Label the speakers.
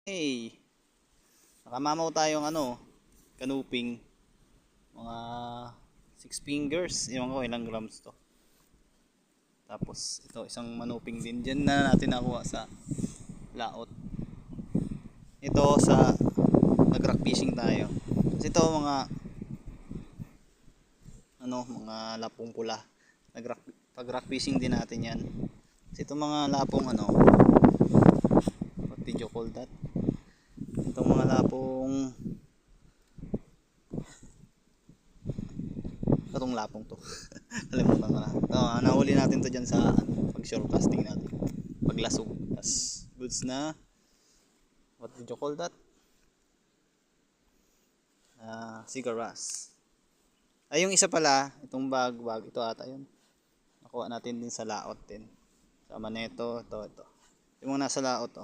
Speaker 1: Hey, nakamamaw tayong kanuping. Mga 6 fingers. Iwan ko ilang grams to. Tapos ito isang manuping din. Diyan na natin nakuha sa laot. Ito sa nag-rock fishing tayo. Kasi ito mga lapong pula. Pag-rock fishing din natin yan. Kasi ito mga lapong what did you call that? Itong mga lapong lapong to. Kalimutan ko na. Ito, nahuli natin to dyan sa pag shore casting natin. Paglasog. Tas goods na what did you call that? Cigaras. Ay yung isa pala, itong bag ito ata yun. Nakuha natin din sa laot din. Sama nito, ito. Yung mga nasa laot